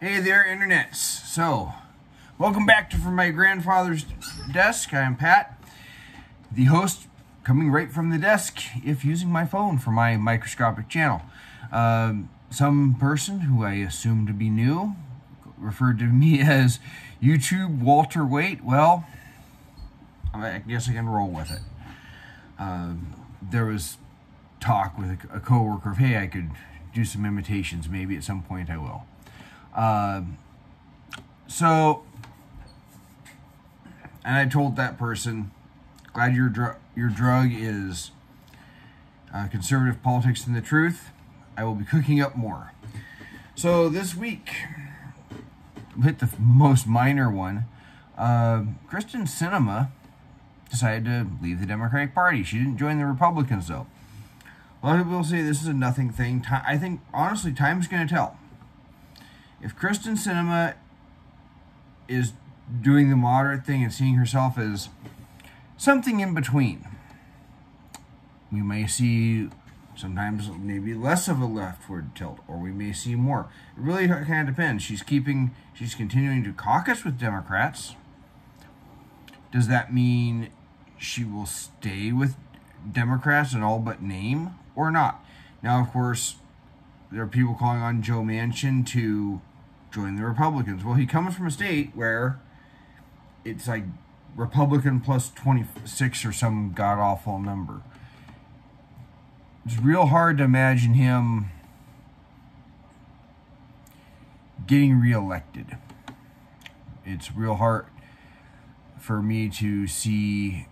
Hey there, internets. So, welcome back to From My Grandfather's Desk. I am Pat, the host, coming right from the desk, if using my phone for my microscopic channel. Some person who I assume to be new referred to me as YouTube Walter Waite. Well, I guess I can roll with it. There was talk with a coworker of, hey, I could do some imitations. Maybe at some point I will. And I told that person, glad your drug is conservative politics and the truth. I will be cooking up more. So this week, hit the most minor one. Kristen Sinema decided to leave the Democratic Party. She didn't join the Republicans, though. A lot of people say this is a nothing thing. I think, honestly, time's going to tell. If Kristen Sinema is doing the moderate thing and seeing herself as something in between, we may see sometimes maybe less of a leftward tilt, or we may see more. It really kind of depends. She's continuing to caucus with Democrats. Does that mean she will stay with Democrats in all but name or not? Now, of course, there are people calling on Joe Manchin to join the Republicans. Well, he comes from a state where it's like Republican plus 26 or some god-awful number. It's real hard to imagine him getting reelected. It's real hard for me to see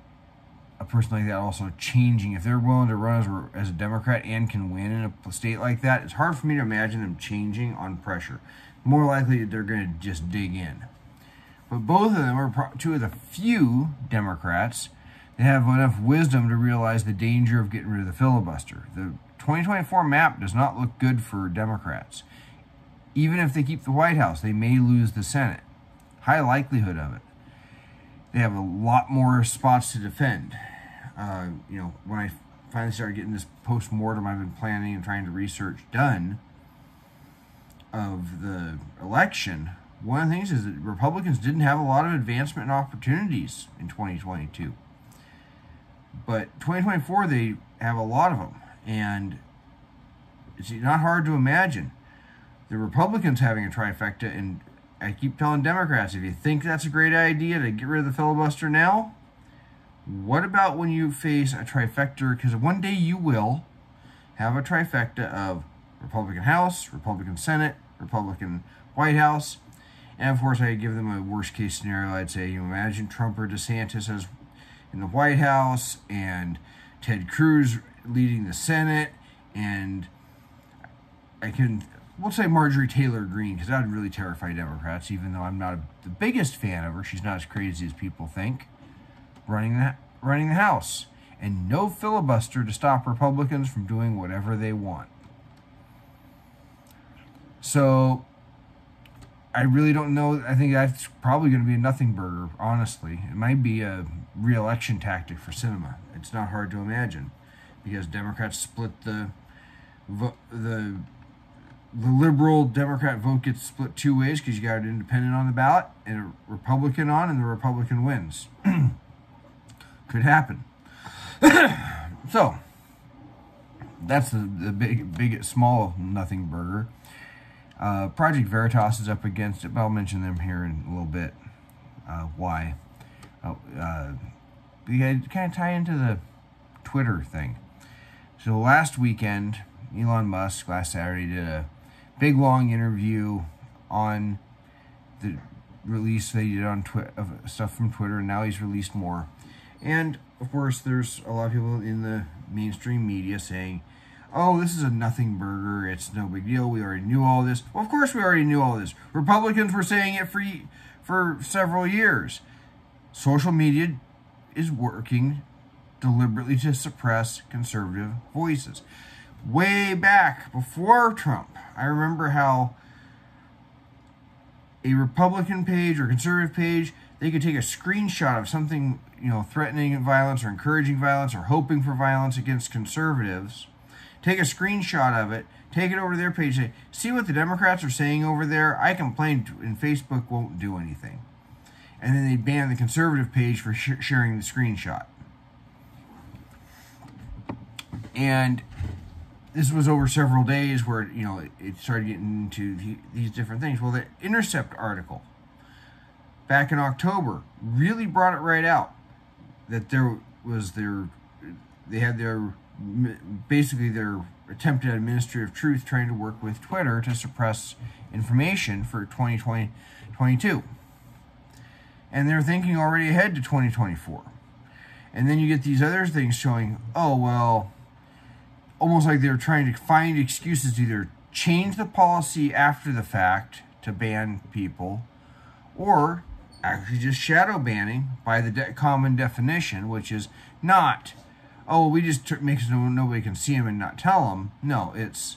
a person like that also changing. If they're willing to run as a Democrat and can win in a state like that, it's hard for me to imagine them changing on pressure. More likely they're going to just dig in. But both of them are two of the few Democrats that have enough wisdom to realize the danger of getting rid of the filibuster. The 2024 map does not look good for Democrats. Even if they keep the White House, they may lose the Senate. High likelihood of it. They have a lot more spots to defend. When I finally started getting this post-mortem I've been planning and trying to research done of the election, one of the things is that Republicans didn't have a lot of advancement and opportunities in 2022. But 2024, they have a lot of them. And it's not hard to imagine the Republicans having a trifecta. And I keep telling Democrats, if you think that's a great idea to get rid of the filibuster now, what about when you face a trifecta? Because one day you will have a trifecta of Republican House, Republican Senate, Republican White House. And of course, I give them a worst case scenario. I'd say, imagine Trump or DeSantis as in the White House and Ted Cruz leading the Senate. And we'll say Marjorie Taylor Greene, because that would really terrify Democrats, even though I'm not the biggest fan of her. She's not as crazy as people think. Running the House. And no filibuster to stop Republicans from doing whatever they want. So, I really don't know. I think that's probably going to be a nothing burger, honestly. It might be a re-election tactic for Sinema. It's not hard to imagine. Because Democrats split the liberal Democrat vote gets split two ways, because you got an independent on the ballot and a Republican on, and the Republican wins. Could happen. So, that's the big, small nothing burger. Project Veritas is up against it, but I'll mention them here in a little bit. Why? We kind of tie into the Twitter thing. So last weekend, Elon Musk, last Saturday, did a big, long interview on the release they did on of stuff from Twitter, and now he's released more. And, of course, there's a lot of people in the mainstream media saying, oh, this is a nothing burger, it's no big deal, we already knew all this. Well, of course we already knew all this. Republicans were saying it for several years. Social media is working deliberately to suppress conservative voices. Way back, before Trump, I remember how a Republican page or conservative page, they could take a screenshot of something, threatening violence or encouraging violence or hoping for violence against conservatives, take a screenshot of it, take it over to their page, say, see what the Democrats are saying over there? I complained, and Facebook won't do anything. And then they ban the conservative page for sharing the screenshot. And this was over several days where, it started getting into these different things. Well, the Intercept article back in October really brought it right out that they had their attempted administrative truth trying to work with Twitter to suppress information for 2022. And they're thinking already ahead to 2024. And then you get these other things showing, almost like they're trying to find excuses to either change the policy after the fact to ban people, or actually just shadow banning by the common definition, which is not, we just make so nobody can see them and not tell them. No, it's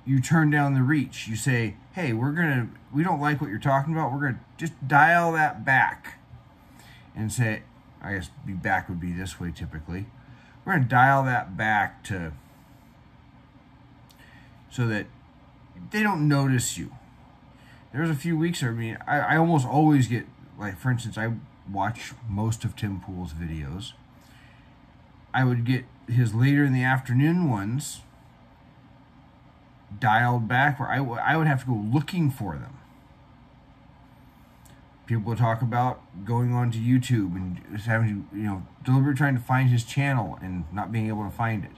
you turn down the reach. You say, hey, we don't like what you're talking about. We're going to just dial that back and say, I guess back would be this way typically. We're going to dial that back so that they don't notice you. There was a few weeks there, I almost always get, like, for instance, I watch most of Tim Pool's videos. I would get his later in the afternoon ones dialed back where I would have to go looking for them. People would talk about going onto YouTube and having to, deliberately trying to find his channel and not being able to find it.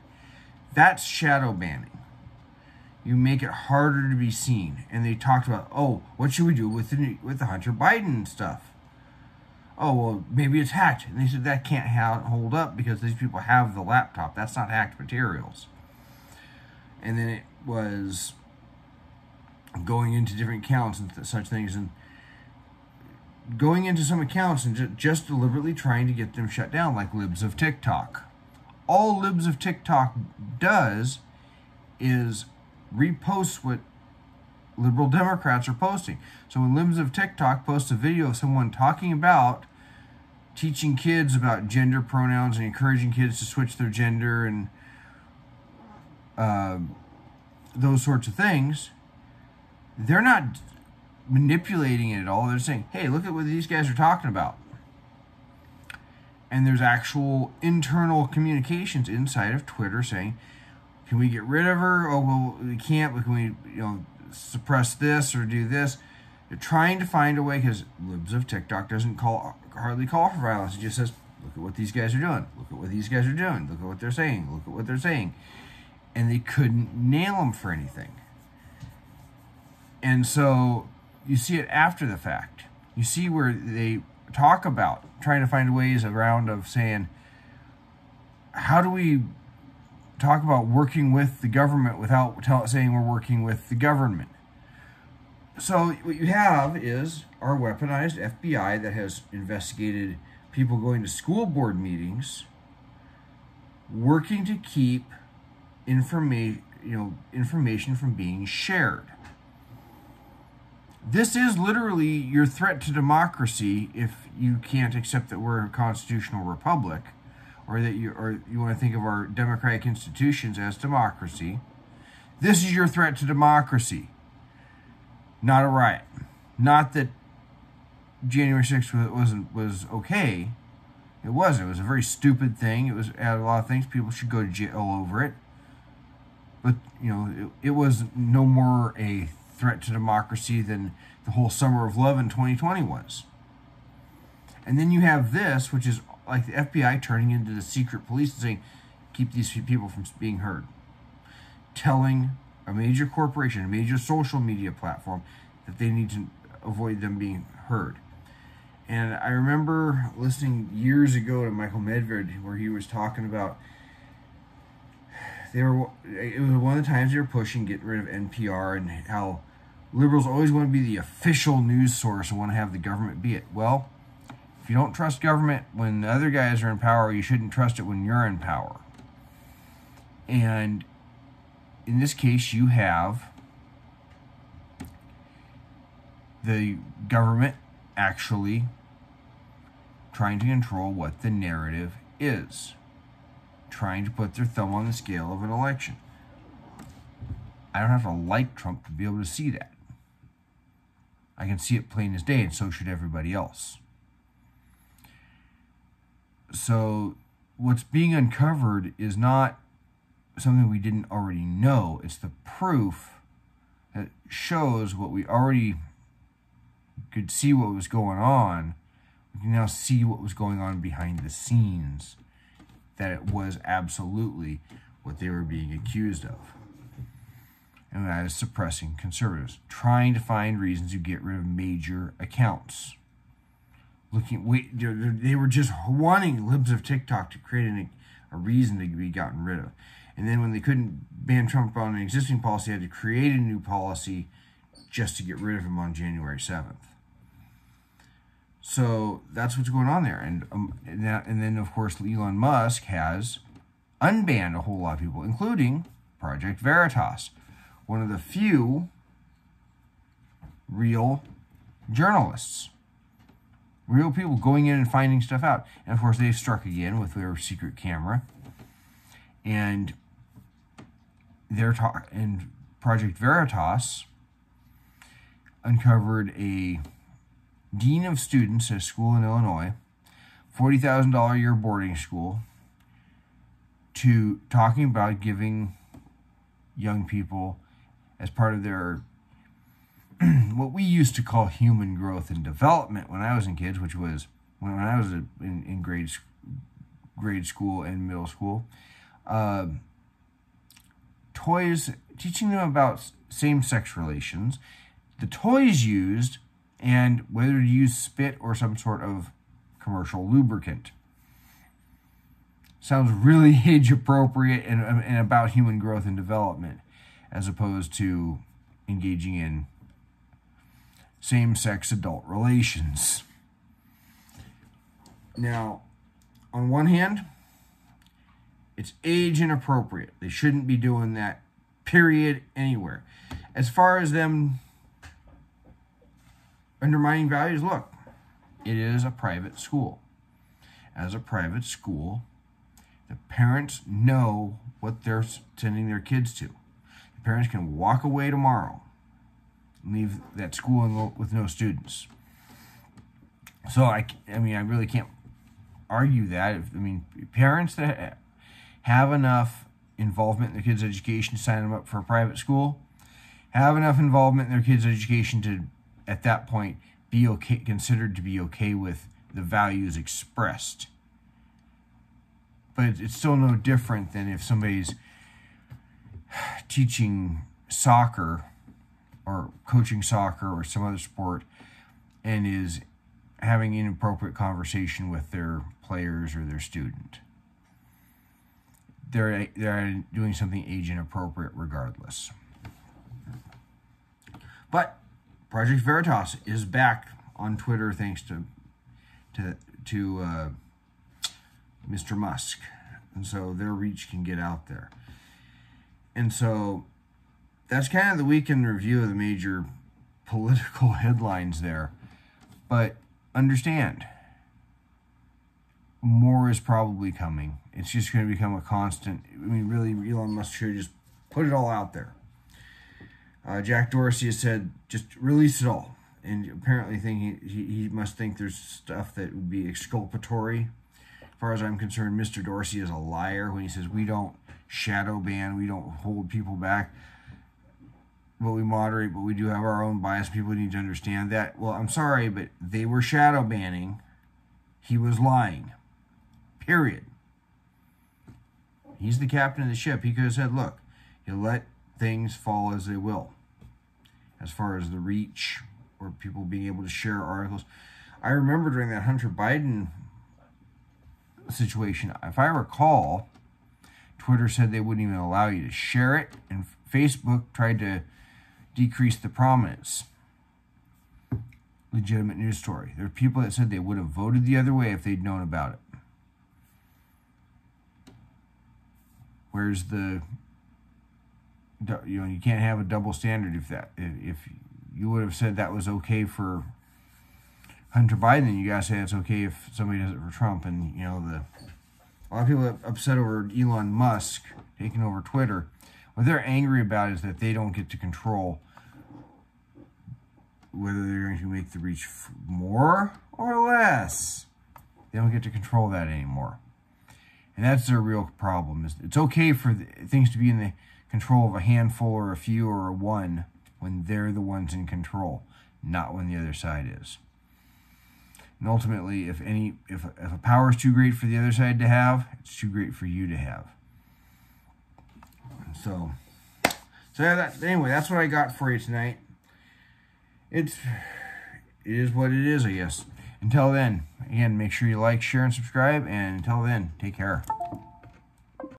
That's shadow banning. You make it harder to be seen. And they talked about, what should we do with the Hunter Biden stuff? Maybe it's hacked. And they said that can't hold up because these people have the laptop. That's not hacked materials. And then it was going into different accounts and such things, and going into some accounts and just deliberately trying to get them shut down, like Libs of TikTok. All Libs of TikTok does is repost what liberal Democrats are posting. So when Libs of TikTok posts a video of someone talking about teaching kids about gender pronouns and encouraging kids to switch their gender and those sorts of things, they're not manipulating it at all. They're saying, hey, look at what these guys are talking about. And there's actual internal communications inside of Twitter saying, can we get rid of her? We can't. But can we, suppress this or do this? They're trying to find a way, because Libs of TikTok doesn't hardly call for violence. It just says, look at what these guys are doing. Look at what these guys are doing. Look at what they're saying. Look at what they're saying. And they couldn't nail them for anything. And so you see it after the fact. You see where they talk about trying to find ways around of saying, how do we talk about working with the government without saying we're working with the government? So what you have is our weaponized FBI that has investigated people going to school board meetings, working to keep information from being shared. This is literally your threat to democracy if you can't accept that we're a constitutional republic, or that you want to think of our democratic institutions as democracy. This is your threat to democracy, not a riot. Not that January 6th was okay. It wasn't. It was a very stupid thing. It had a lot of things. People should go to jail over it. But, it was no more a threat to democracy than the whole Summer of Love in 2020 was. And then you have this, which is like the FBI turning into the secret police and saying, keep these people from being heard. Telling a major corporation, a major social media platform, that they need to avoid them being heard. And I remember listening years ago to Michael Medved, where he was talking about it was one of the times they were pushing getting rid of NPR, and how liberals always want to be the official news source and want to have the government be it. Well, if you don't trust government when the other guys are in power, you shouldn't trust it when you're in power. And in this case, you have the government actually trying to control what the narrative is. trying to put their thumb on the scale of an election. I don't have to like Trump to be able to see that. I can see it plain as day, and so should everybody else. So what's being uncovered is not something we didn't already know. It's the proof that shows what we already could see what was going on. We can now see what was going on behind the scenes, that it was absolutely what they were being accused of. And that is suppressing conservatives, trying to find reasons to get rid of major accounts. They were just wanting libs of TikTok to create a reason to be gotten rid of. And then when they couldn't ban Trump on an existing policy, they had to create a new policy just to get rid of him on January 7th. So that's what's going on there. And then, of course, Elon Musk has unbanned a whole lot of people, including Project Veritas, one of the few real journalists. Real people going in and finding stuff out. And, of course, they've struck again with their secret camera. And Project Veritas uncovered a dean of students at a school in Illinois, $40,000 a year boarding school, to talking about giving young people, as part of their what we used to call human growth and development when I was in kids, which was when I was in grade school and middle school, toys, teaching them about same-sex relations, the toys used, and whether to use spit or some sort of commercial lubricant. Sounds really age-appropriate and about human growth and development, as opposed to engaging in same-sex adult relations. Now, on one hand, it's age inappropriate. They shouldn't be doing that, period, anywhere. As far as them undermining values, look, it is a private school. As a private school, the parents know what they're sending their kids to. The parents can walk away tomorrow and leave that school with no students. So, I really can't argue that. Parents that have enough involvement in their kids' education to sign them up for a private school, have enough involvement in their kids' education to, at that point, be okay, considered to be okay with the values expressed. But it's still no different than if somebody's teaching soccer or coaching soccer or some other sport and is having inappropriate conversation with their players or their student. They're doing something age inappropriate regardless. But Project Veritas is back on Twitter thanks to Mr. Musk. And so their reach can get out there. And so that's kind of the weekend review of the major political headlines there. But understand, more is probably coming. It's just going to become a constant. Really, Elon Musk should just put it all out there. Jack Dorsey has said, just release it all. And apparently he must think there's stuff that would be exculpatory. As far as I'm concerned, Mr. Dorsey is a liar when he says we don't shadow ban, we don't hold people back, but we moderate, but we do have our own bias. People need to understand that. Well, I'm sorry, but they were shadow banning. He was lying. Period. He's the captain of the ship. He could have said, look, you let things fall as they will. As far as the reach or people being able to share articles. I remember during that Hunter Biden situation, if I recall, Twitter said they wouldn't even allow you to share it, and Facebook tried to decrease the prominence. Legitimate news story. There are people that said they would have voted the other way if they'd known about it. Where's the, you can't have a double standard if you would have said that was okay for Hunter Biden, then you gotta say it's okay if somebody does it for Trump, and A lot of people are upset over Elon Musk taking over Twitter. What they're angry about is that they don't get to control whether they're going to make the reach more or less. They don't get to control that anymore. And that's their real problem. It's okay for things to be in the control of a handful or a few or a one when they're the ones in control, not when the other side is. And ultimately, if a power is too great for the other side to have, it's too great for you to have. So yeah, anyway, that's what I got for you tonight. It is what it is, I guess. Until then, again, make sure you like, share, and subscribe. And until then, take care.